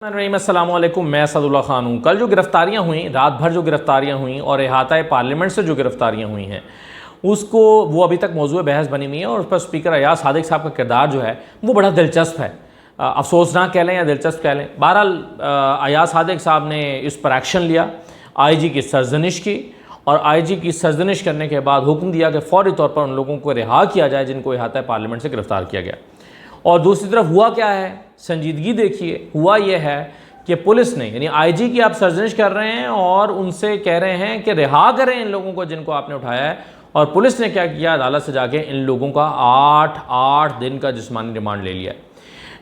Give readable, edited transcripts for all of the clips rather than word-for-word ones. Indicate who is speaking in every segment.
Speaker 1: अस्सलामुअलैकुम, मैं असदुल्ला खान हूँ। कल जो गिरफ्तारियाँ हुई, रात भर जो गिरफ्तारियाँ हुई और अहाता पार्लियामेंट से जो गिरफ्तारियाँ हुई हैं, उसको वो अभी तक मौजूद बहस बनी हुई है। और उस पर स्पीकर अयाज सादिक साहब का किरदार जो है वो बड़ा दिलचस्प है। अफसोसनाक कह लें या दिलचस्प कह लें, बहरहाल अयाज सादिक साहब ने इस पर एक्शन लिया, IG की सरजनिश की, और IG की सरजनिश करने के बाद हुक्म दिया कि फ़ौरी तौर पर उन लोगों को रिहा किया जाए जिनको अहाता पार्लियामेंट से गिरफ्तार किया गया। और दूसरी तरफ हुआ क्या है, संजीदगी देखिए। हुआ यह है कि पुलिस ने, यानी IG की आप सर्जनिश कर रहे हैं और उनसे कह रहे हैं कि रिहा करें इन लोगों को जिनको आपने उठाया है, और पुलिस ने क्या किया, अदालत से जाके इन लोगों का 8 दिन का जिस्मानी रिमांड ले लिया।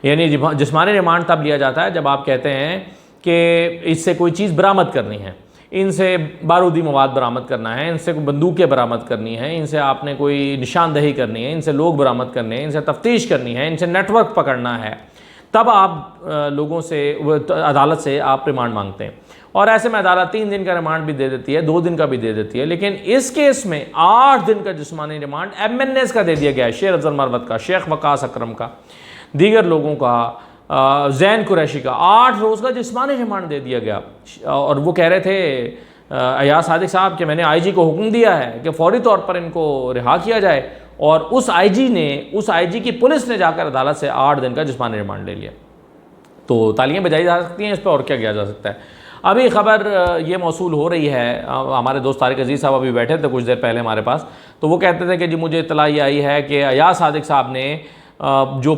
Speaker 1: यानी जिस्मानी रिमांड तब लिया जाता है जब आप कहते हैं कि इससे कोई चीज़ बरामद करनी है, इनसे बारूदी मवाद बरामद करना है, इनसे कोई बंदूकें बरामद करनी है, इनसे आपने कोई निशानदही करनी है, इनसे लोग बरामद करने हैं, इनसे तफ्तीश करनी है, इनसे नेटवर्क पकड़ना है, तब आप लोगों से, अदालत से आप रिमांड मांगते हैं। और ऐसे में अदालत 3 दिन का रिमांड भी दे देती है, 2 दिन का भी दे देती है। लेकिन इस केस में 8 दिन का जिस्मानी रिमांड MNAs का दे दिया गया है, शेर अफजल मरवत का, शेख वकास अकरम का, दीगर लोगों का, जैन कुरैशी का 8 रोज़ का जिस्मानी रिमांड दे दिया गया। और वो कह रहे थे अयाज सादिक साहब कि मैंने IG को हुक्म दिया है कि फ़ौरी तौर पर इनको रिहा किया जाए, और उस IG की पुलिस ने जाकर अदालत से 8 दिन का जिस्मानी रिमांड ले लिया। तो तालियां बजाई जा सकती हैं इस पर, और क्या किया जा सकता है। अभी खबर ये मौसूल हो रही है, हमारे दोस्त तारिक अजीज़ साहब अभी बैठे थे कुछ देर पहले हमारे पास, तो वो कहते थे कि जी मुझे इत्तला ये आई है कि अयाज सादिक साहब ने जो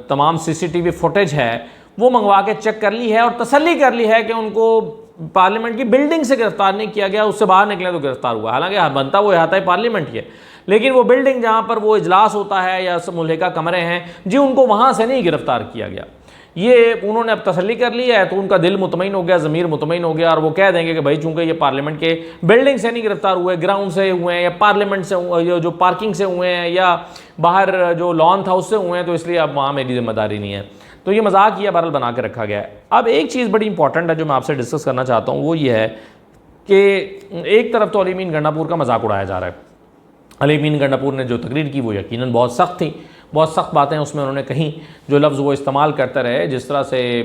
Speaker 1: तमाम CCTV फुटेज है वो मंगवा के चेक कर ली है और तसल्ली कर ली है कि उनको पार्लियामेंट की बिल्डिंग से गिरफ्तार नहीं किया गया, उससे बाहर निकले तो गिरफ्तार हुआ। हालांकि बनता वो अहाता पार्लियामेंट ही है, लेकिन वो बिल्डिंग जहाँ पर वो इजलास होता है या मुल्हिका कमरे हैं जी, उनको वहाँ से नहीं गिरफ्तार किया गया। ये उन्होंने अब तसल्ली कर ली है, तो उनका दिल मुतमईन हो गया, ज़मीर मुतमईन हो गया, और वो कह देंगे कि भाई चूंकि ये पार्लियामेंट के बिल्डिंग से नहीं गिरफ्तार हुए, ग्राउंड से हुए हैं, या पार्लियामेंट से जो पार्किंग से हुए हैं, या बाहर जो लॉन था उससे हुए हैं, तो इसलिए अब वहाँ मेरी जिम्मेदारी नहीं है। तो ये मजाक या बहरहाल बना के रखा गया है। अब एक चीज़ बड़ी इंपॉर्टेंट है जो मैं आपसे डिस्कस करना चाहता हूँ, वो ये है कि एक तरफ तो अली अमीन गंडापुर का मजाक उड़ाया जा रहा है। अली अमीन गंडापुर ने जो तकरीर की वो यकीनन बहुत सख्त थी, बहुत सख्त बातें उसमें उन्होंने कहीं, जो लफ्ज़ वो इस्तेमाल करते रहे, जिस तरह से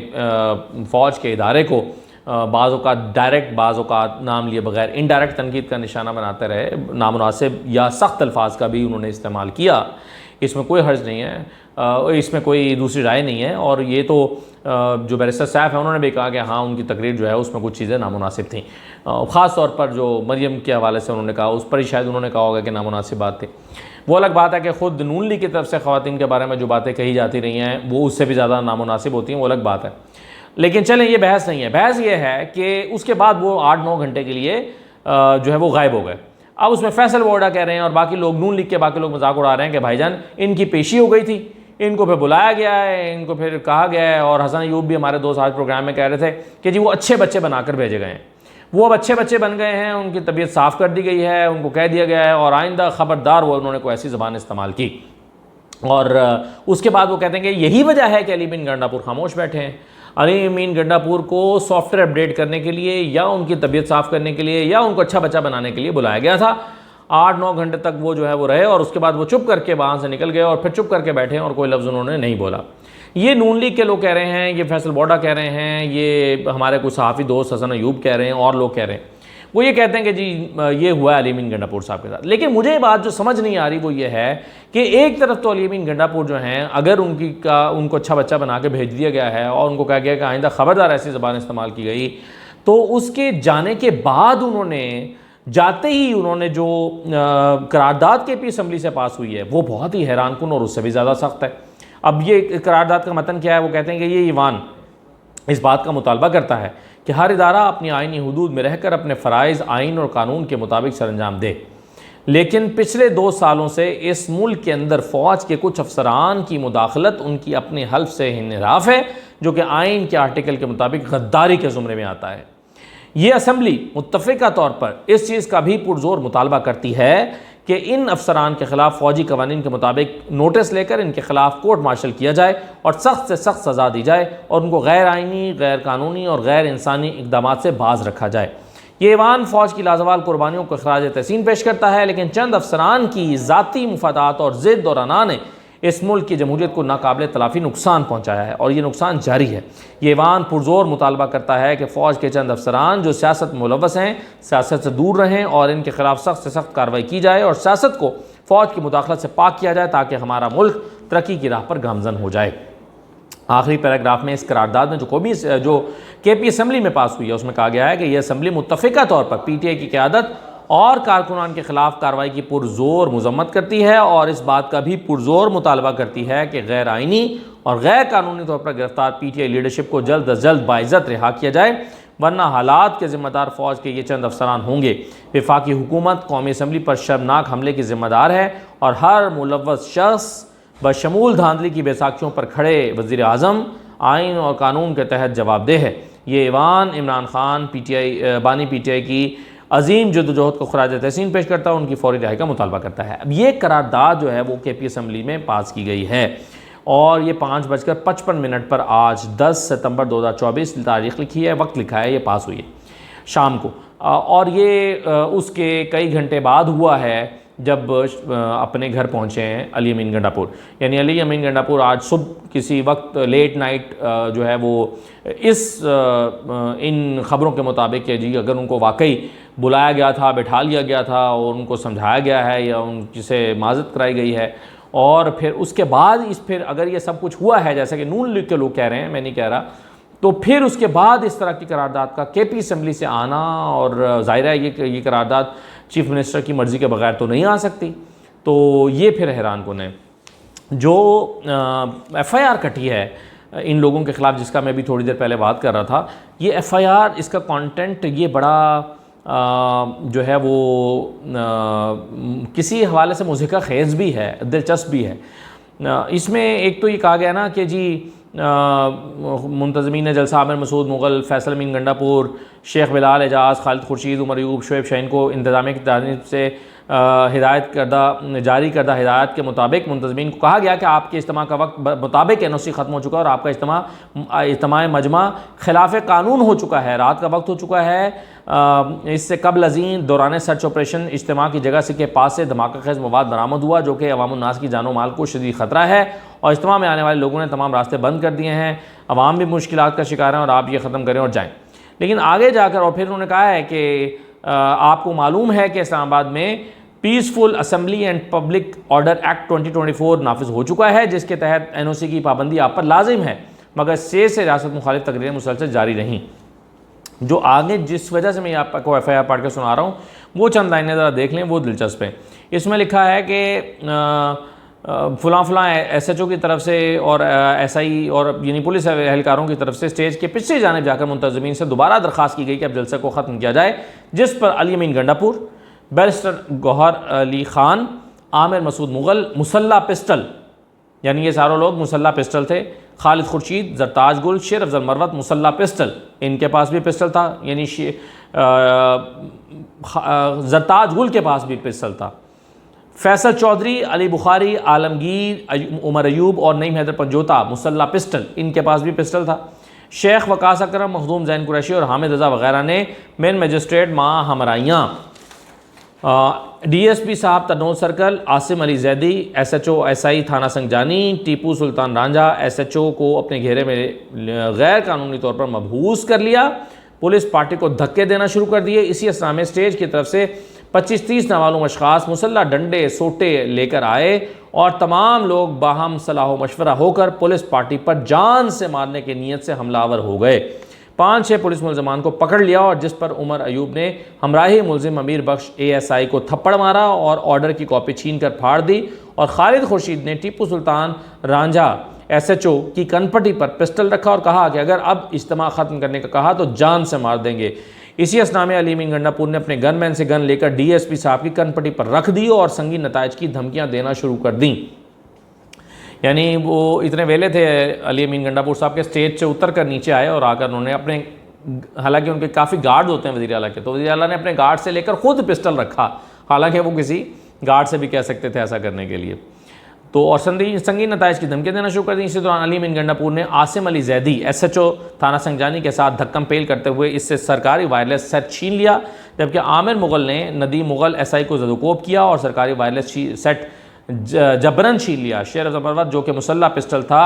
Speaker 1: फ़ौज के इदारे को बाज़ों का डायरेक्ट, बाज़ों का नाम लिए बगैर इनडायरेक्ट तनकीद का निशाना बनाते रहे, नामुनासिब या सख्त अल्फाज का भी उन्होंने इस्तेमाल किया। इसमें कोई हर्ज नहीं है, इसमें कोई दूसरी राय नहीं है। और ये तो जो बैरिस्टर साहब हैं उन्होंने भी कहा कि हाँ उनकी तकरीर जो है उसमें कुछ चीज़ें नामुनासिब थी, ख़ास तौर पर जो मरियम के हवाले से उन्होंने कहा, उस पर ही शायद उन्होंने कहा होगा कि नामुनासिब बात थी। वो अलग बात है कि ख़ुद नून लीग की तरफ से ख़वातीन के बारे में जो बातें कही जाती रही हैं वो उससे भी ज़्यादा नामुनासिब होती हैं, वो अलग बात है। लेकिन चलें, ये बहस नहीं है। बहस ये है कि उसके बाद वो 8-9 घंटे के लिए जो है वो गायब हो गए। अब उसमें फैसल वोडा कह रहे हैं और बाकी लोग, नून लीग के बाकी लोग मजाक उड़ा रहे हैं कि भाईजान इनकी पेशी हो गई थी, इनको फिर बुलाया गया है, इनको फिर कहा गया है। और हसन अयूब भी हमारे दोस्त आज प्रोग्राम में कह रहे थे कि जी वो अच्छे बच्चे बनाकर भेजे गए हैं, वो अब अच्छे बच्चे बन गए हैं, उनकी तबीयत साफ़ कर दी गई है, उनको कह दिया गया है और आइंदा ख़बरदार वो उन्होंने कोई ऐसी ज़बान इस्तेमाल की। और उसके बाद वो कहते हैं कि यही वजह है कि अली अमीन गंडापुर खामोश बैठे हैं। अली अमीन गंडापुर को सॉफ्टवेयर अपडेट करने के लिए, या उनकी तबीयत साफ़ करने के लिए, या उनको अच्छा बच्चा बनाने के लिए बुलाया गया था। 8-9 घंटे तक वो जो है वो रहे, और उसके बाद वो चुप करके वहाँ से निकल गए और फिर चुप करके बैठे और कोई लफ्ज़ उन्होंने नहीं बोला। ये नून लीग के लोग कह रहे हैं, ये फैसल वोडा कह रहे हैं, ये हमारे कुछ सहाफ़ी दोस्त हसन अयूब कह रहे हैं, और लोग कह रहे हैं। वो ये कहते हैं कि जी ये हुआ अली अमीन गंडापुर साहब के साथ। लेकिन मुझे बात जो समझ नहीं आ रही वो ये है कि एक तरफ तो अली अमीन गंडापुर जो हैं, अगर उनको अच्छा बच्चा बना के भेज दिया गया है और उनको कहा गया कि आइंदा ख़बरदार ऐसी ज़बान इस्तेमाल की गई, तो उसके जाने के बाद उन्होंने, जाते ही उन्होंने जो करारदाद KP असम्बली से पास हुई है वो बहुत ही हैरानकुन और उससे भी ज़्यादा सख्त है। अब ये करारदाद का मतन क्या है, वो कहते हैं कि ये ईवान इस बात का मुतालबा करता है कि हर इदारा अपनी आइनी हुदूद में रहकर अपने फ़राइज़ आइन और कानून के मुताबिक सरअंजाम दे। लेकिन पिछले 2 सालों से इस मुल्क के अंदर फ़ौज के कुछ अफसरान की मुदाखलत उनकी अपनी हल्फ से इन्हिराफ है, जो कि आइन के आर्टिकल के मुताबिक गद्दारी के ज़ुमरे में आता है। ये असम्बली मुत्तफ़िक़ा तौर पर इस चीज़ का भी पुरज़ोर मुतालबा करती है कि इन अफसरान के ख़िलाफ़ फ़ौजी कवानीन के मुताबिक नोटिस लेकर इनके ख़िलाफ़ कोर्ट मार्शल किया जाए और सख्त से सख्त सज़ा दी जाए, और उनको गैर आइनी, गैर कानूनी और गैर इंसानी इक़दामात से बाज़ रखा जाए। ये ईवान फ़ौज की लाजवाल कुर्बानियों को ख़राज तहसीन पेश करता है, लेकिन चंद अफसरान की ज़ाती मुफादात और ज़िद और अना ने इस मुल्क की जमहूरियत को नाकाबिल तलाफ़ी नुकसान पहुँचाया है और ये नुकसान जारी है। ये ऐवान पुरजोर मुतालबा करता है कि फ़ौज के चंद अफसरान जो सियासत में मुलव्वस हैं सियासत से दूर रहें और इनके खिलाफ सख्त से सख्त कार्रवाई की जाए और सियासत को फ़ौज की मुदाखलत से पाक किया जाए ताकि हमारा मुल्क तरक्की की राह पर गामजन हो जाए। आखिरी पैराग्राफ में इस करारदाद में जो KP असम्बली में पास हुई है उसमें कहा गया है कि यह असम्बली मुत्तफ़िका तौर पर PTI की क़यादत और कारकुनान के ख़िलाफ़ कार्रवाई की पुरज़ोर मज़म्मत करती है और इस बात का भी पुरज़ोर मुतालबा करती है कि गैर आइनी और गैर कानूनी तौर पर गिरफ्तार PTI लीडरशिप को जल्द अज जल्द बाइज़्ज़त रिहा किया जाए, वरना हालात के ज़िम्मेदार फ़ौज के ये चंद अफसरान होंगे। वफाकी हुकूमत कौमी असम्बली पर शर्मनाक हमले की ज़िम्मेदार है और हर मुलव्वस शख्स बशमूल धांधली की बैसाखियों पर खड़े वज़ीर आज़म आइन और कानून के तहत जवाबदेह है। ये ऐवान इमरान खान बानी PTI की अजीम जद्दोजहद को खराज तहसीन पेश करता है, उनकी फौरी रिहाई का मुतालबा करता है। अब ये करारदाद जो है वो KP असम्बली में पास की गई है और ये 5:55 पर आज 10 सितंबर 2024 तारीख लिखी है, वक्त लिखा है, ये पास हुई है शाम को। और ये उसके कई घंटे बाद हुआ है जब अपने घर पहुँचे हैं अली अमीन गंडापुर। यानी अली अमीन गंडापुर आज सुबह किसी वक्त लेट नाइट जो है वो इन ख़बरों के मुताबिक कि जी अगर उनको वाकई बुलाया गया था, बैठा लिया गया था और उनको समझाया गया है या उनसे माज़रत कराई गई है और फिर उसके बाद फिर अगर ये सब कुछ हुआ है जैसा कि नून लीग के लोग कह रहे हैं, मैं नहीं कह रहा, तो फिर उसके बाद इस तरह की करारदाद का KP असम्बली से आना और ज़ाहिर है ये करारदाद चीफ मिनिस्टर की मर्ज़ी के बगैर तो नहीं आ सकती। तो ये फिर हैरान कुन है। जो FIR कटी है इन लोगों के ख़िलाफ़ जिसका मैं भी थोड़ी देर पहले बात कर रहा था, ये FIR इसका कंटेंट ये बड़ा जो है वो किसी हवाले से मुज़हिका ख़ेज़ भी है, दिलचस्प भी है। इसमें एक तो ये कहा गया ना कि जी मुंतज़मीन जलसा आमिर मसूद मुग़ल, फैसल अमीन गंडापुर, शेख बिलाल एजाज़, खालिद खुर्शीद, उमर अयूब, शोएब शाहीन को इंतज़ामिया की जानिब से जारी करदा हिदायत के मुताबिक मुंतज़मीन को कहा गया कि आपके इज्तिमा का वक्त मुताबिक NOC ख़त्म हो चुका है और आपका इज्तिमा मजमा खिलाफ कानून हो चुका है, रात का वक्त हो चुका है। इससे कबल अज़ीं दौरान सर्च ऑपरेशन इज्तिमा की जगह से के पास से धमाका खेज़ मवाद बरामद हुआ जो कि अवामुन्नास की जानो माल को शदीद ख़तरा है और इज्तिमा में आने वाले लोगों ने तमाम रास्ते बंद कर दिए हैं। अवाम भी मुश्किलात का शिकार हैं और आप ये ख़त्म करें और जाएँ। लेकिन आगे जाकर और फिर उन्होंने कहा है कि आपको मालूम है कि इस्लामाबाद में peaceful assembly and public order act 2024 नाफिज हो चुका है जिसके तहत NOC की पाबंदी आप पर लाजिम है, मगर से रियासत मुखालिफ तकरीरें मुसलसल जारी रहीं। जो आगे जिस वजह से मैं आपको FIR पढ़ कर सुना रहा हूँ वो चंद लाइनें ज़रा देख लें, वो दिलचस्प है। इसमें लिखा है कि फ़लाँ SHO की तरफ से और SI और यानी पुलिस एहलकारों की तरफ से स्टेज के पिछले जानिब जाकर मुंतज़मीन से दोबारा दरख्वास्त की गई कि अब जलसे को ख़त्म किया जाए, जिस पर अली अमीन गंडापुर, बैरिस्टर गौहर अली ख़ान, आमिर मसूद मुग़ल मुसल्ला पिस्टल, यानी ये सारों लोग मुसल्ला पिस्टल थे, खालिद खुर्शीद, जरताज गुल, शेर अफजल मरवत मुसल्ला पिस्टल, इनके पास भी पिस्टल था, यानी जरताज गुल के पास भी पिस्टल था, फैसल चौधरी, अली बुखारी, आलमगीर, उमर अयूब और नईम हैदर पंजोता मुसल्ला पिस्टल, इनके पास भी पिस्टल था। शेख वकास अकरम, मखदूम जैन कुरैशी और हामिद रज़ा वगैरह ने मेन मजिस्ट्रेट माँ हमराइयाँ, DSP साहब Tanoj circle, Asim Ali Zaidi, SHO SI थाना संगजानी, टीपू सुल्तान रांझा SHO को अपने घेरे में गैर कानूनी तौर पर मबहूस कर लिया। पुलिस पार्टी को धक्के देना शुरू कर दिए। इसी असना में स्टेज की तरफ से 25-30 नामालूम अशखास मुसल्ला डंडे सोटे लेकर आए और तमाम लोग बाहम सलाह मशवरा होकर पुलिस पार्टी पर जान से मारने की नीयत से हमलावर हो गए। 5-6 पुलिस मुलजमान को पकड़ लिया और जिस पर उमर अयूब ने हमराही मुलजिम अमीर बख्श ASI को थप्पड़ मारा और ऑर्डर की कॉपी छीन कर फाड़ दी और खालिद खुर्शीद ने टीपू सुल्तान रांझा SHO की कनपटी पर पिस्टल रखा और कहा कि अगर अब इज्तिमा ख़त्म करने का कहा तो जान से मार देंगे। इसी असना में अली अमीन गंडापुर ने अपने गनमैन से गन लेकर DSP साहब की कनपटी पर रख दी और संगीन नताइज की धमकियाँ देना शुरू कर दी। यानी वो इतने वेले थे अली अमीन गंडापुर साहब के स्टेज से उतर कर नीचे आए और आकर उन्होंने अपने, हालांकि उनके काफ़ी गार्ड होते हैं वज़ीर आला के, तो वज़ीर आला ने अपने गार्ड से लेकर खुद पिस्टल रखा, हालांकि वो किसी गार्ड से भी कह सकते थे ऐसा करने के लिए। तो और संगीन नताइज की धमकियाँ देना शुरू कर दी। इसी दौरान अली अमीन गंडापुर ने आसिम अली जैदी SHO थाना संगजानी के साथ धक्कम पेल करते हुए इससे सरकारी वायरलेस सेट छीन लिया, जबकि आमिर मुग़ल ने नदीम मुग़ल SI को ज़दोकोब किया और सरकारी वायरलेस सेट जबरन छीन लिया। शेर ज़बरदस्त जो कि मुसल्ला पिस्टल था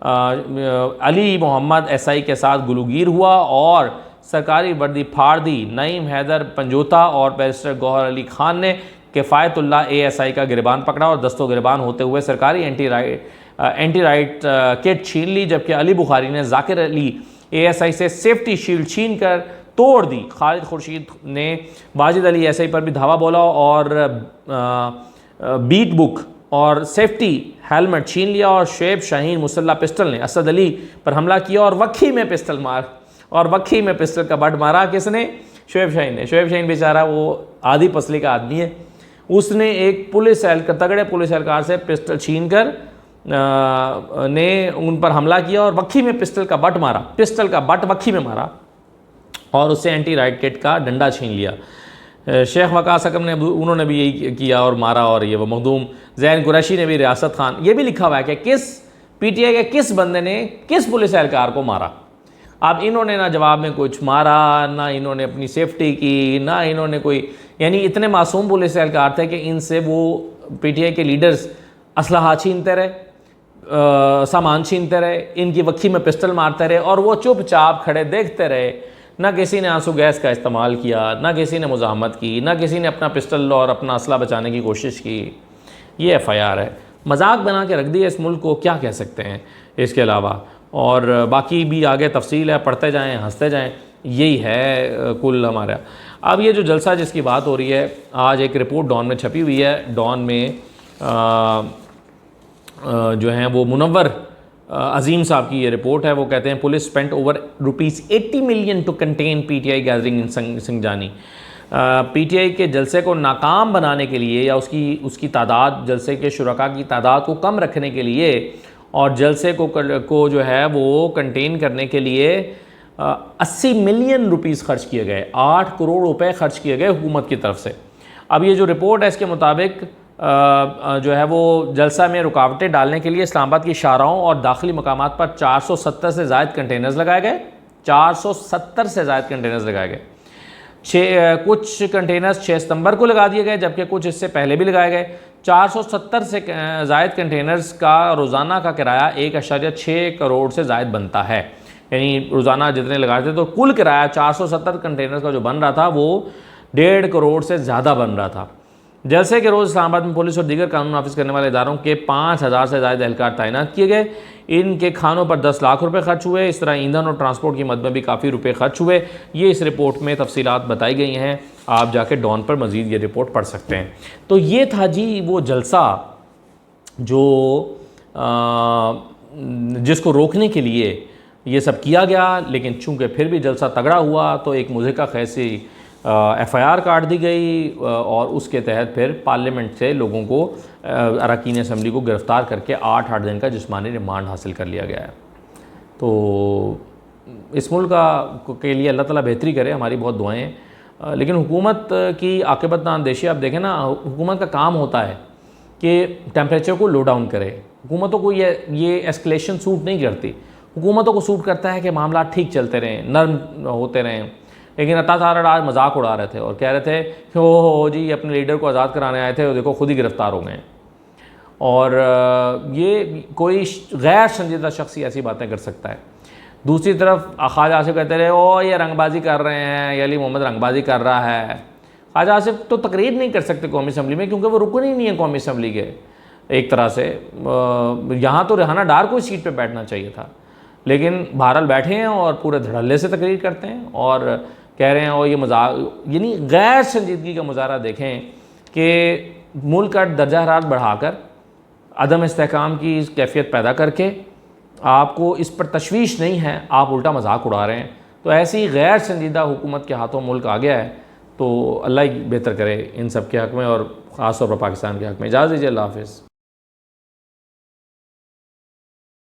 Speaker 1: अली मोहम्मद एसआई के साथ गुलूगीर हुआ और सरकारी वर्दी फाड़ दी। नईम हैदर पंजोता और बैरिस्टर गौहर अली खान ने किफ़ायतुल्लाह एएसआई का गिरबान पकड़ा और दस्तों गिरबान होते हुए सरकारी एंटी राइट किट छीन ली, जबकि अली बुखारी ने जाकिर अली एएसआई से सेफ्टी शील्ड छीन कर तोड़ दी। खालिद खुर्शीद ने वाजिद अली एएसआई पर भी धावा बोला और बीट बुक और सेफ्टी हेलमेट छीन लिया और शुएब शाहीन मुसल्ला पिस्टल ने असद अली पर हमला किया और वक्खी में पिस्टल का बट मारा। किसने? शुएब शाहीन ने। शुएब शाहीन बेचारा वो आधी पसली का आदमी है, उसने एक तगड़े पुलिस एहलकार से पिस्टल छीन कर ने उन पर हमला किया और वक्खी में पिस्टल का बट वक्खी में मारा और उससे एंटी राइट किट का डंडा छीन लिया। शेख वकास अकरम ने उन्होंने भी यही किया और मारा। और ये वो मखदूम जैन कुरैशी ने भी रियासत खान, ये भी लिखा हुआ है कि किस पीटीआई के किस बंदे ने किस पुलिस एहलकार को मारा। अब इन्होंने ना जवाब में कुछ मारा, ना इन्होंने अपनी सेफ्टी की, ना इन्होंने कोई, यानी इतने मासूम पुलिस एहलकार थे कि इनसे वो पीटीआई के लीडर्स असलहा छीनते रहे, सामान छीनते रहे, इनकी वक्खी में पिस्टल मारते रहे और वो चुपचाप खड़े देखते रहे। ना किसी ने आंसू गैस का इस्तेमाल किया, ना किसी ने मुज़ाहमत की, ना किसी ने अपना पिस्टल और अपना असला बचाने की कोशिश की। ये एफआईआर है, मजाक बना के रख दिया इस मुल्क को, क्या कह सकते हैं इसके अलावा। और बाकी भी आगे तफसील है, पढ़ते जाएं, हंसते जाएं, यही है कुल हमारा। अब ये जो जलसा जिसकी बात हो रही है, आज एक रिपोर्ट डॉन में छपी हुई है। डॉन में जो हैं वो मुनव्वर अजीम साहब की ये रिपोर्ट है। वो कहते हैं police spent over ₹80 million to contain PTI gathering in Sinjani. PTI के जलसे को नाकाम बनाने के लिए या उसकी तादाद, जलसे के शुरका की तादाद को कम रखने के लिए और जलसे को जो है वो कंटेन करने के लिए 80 मिलियन रुपीस खर्च किए गए, 8 करोड़ रुपए खर्च किए गए हुकूमत की तरफ से। अब ये जो रिपोर्ट है इसके मुताबिक जो है वो जलसा में रुकावटें डालने के लिए इस्लामाबाद की शाहराहों और दाखिली मकामात पर 470 से ज़ायद कंटेनर्स लगाए गए। 470 से ज़ायद कंटेनर्स लगाए गए। कुछ कंटेनर्स 6 सितंबर को लगा दिए गए, जबकि कुछ इससे पहले भी लगाए गए। 470 से ज़ायद कंटेनर्स का रोज़ाना का किराया 1.6 करोड़ से ज़ायद बनता है। यानी रोज़ाना जितने लगाए थे तो कुल किराया 470 कंटेनर्स का जो बन रहा था वो 1.5 करोड़ से ज़्यादा बन रहा था। जलसे के रोज़ इस्लामाबाद में पुलिस और दीगर कानून नाफिज करने वाले इदारों के 5000 से ज़्यादा एहलकार तैनात किए गए। इनके खानों पर 10 लाख रुपए खर्च हुए। इस तरह ईंधन और ट्रांसपोर्ट की मद में भी काफ़ी रुपए खर्च हुए। ये इस रिपोर्ट में तफसीलात बताई गई हैं, आप जाके डॉन पर मज़ीद ये रिपोर्ट पढ़ सकते हैं। तो ये था जी वो जलसा जो जिसको रोकने के लिए ये सब किया गया, लेकिन चूँकि फिर भी जलसा तगड़ा हुआ तो एक मुज़हिका खैसी एफआईआर काट दी गई और उसके तहत फिर पार्लियामेंट से लोगों को अरकान असम्बली को गिरफ़्तार करके 8 दिन का जिस्मानी रिमांड हासिल कर लिया गया है। तो इस मुल्क के लिए अल्लाह ताला बेहतरी करे, हमारी बहुत दुआएं हैं। लेकिन हुकूमत की आक़िबत अंदेशी आप देखें ना, हुकूमत का काम होता है कि टेम्परेचर को लो डाउन करे। हुकूमतों को ये एस्केलेशन सूट नहीं करती। हुकूमतों को सूट करता है कि मामला ठीक चलते रहें, नर्म होते रहें। लेकिन अता सारा आज मजाक उड़ा रहे थे और कह रहे थे कि हो जी अपने लीडर को आज़ाद कराने आए थे और देखो खुद ही गिरफ़्तार हो गए। और ये कोई गैर संजीदा शख्स ही ऐसी बातें कर सकता है। दूसरी तरफ ख्वाजा आसिफ कहते रहे ओ ये रंगबाजी कर रहे हैं, ये अली मोहम्मद रंगबाजी कर रहा है। ख्वाजा आसिफ तो तकरीर नहीं कर सकते कौमी असम्बली में, क्योंकि वो रुकन ही नहीं है कौमी असम्बली के। एक तरह से यहाँ तो रेहाना डार को सीट पर बैठना चाहिए था, लेकिन बहरहाल बैठे हैं और पूरे धड़ल्ले से तकरीर करते हैं और कह रहे हैं और ये मजाक, यानी गैर संजीदगी का मुजाहरा देखें कि मुल्क का दर्जा हरारत बढ़ाकर अदम इस्तेहकाम की कैफियत पैदा करके आपको इस पर तशवीश नहीं है, आप उल्टा मजाक उड़ा रहे हैं। तो ऐसी गैर संजीदा हुकूमत के हाथों मुल्क आ गया है। तो अल्लाह ही बेहतर करे इन सब के हक़ में और ख़ास तौर पर पाकिस्तान के हक़ में। इजाज़त दीजिए, अल्लाह हाफ़िज़।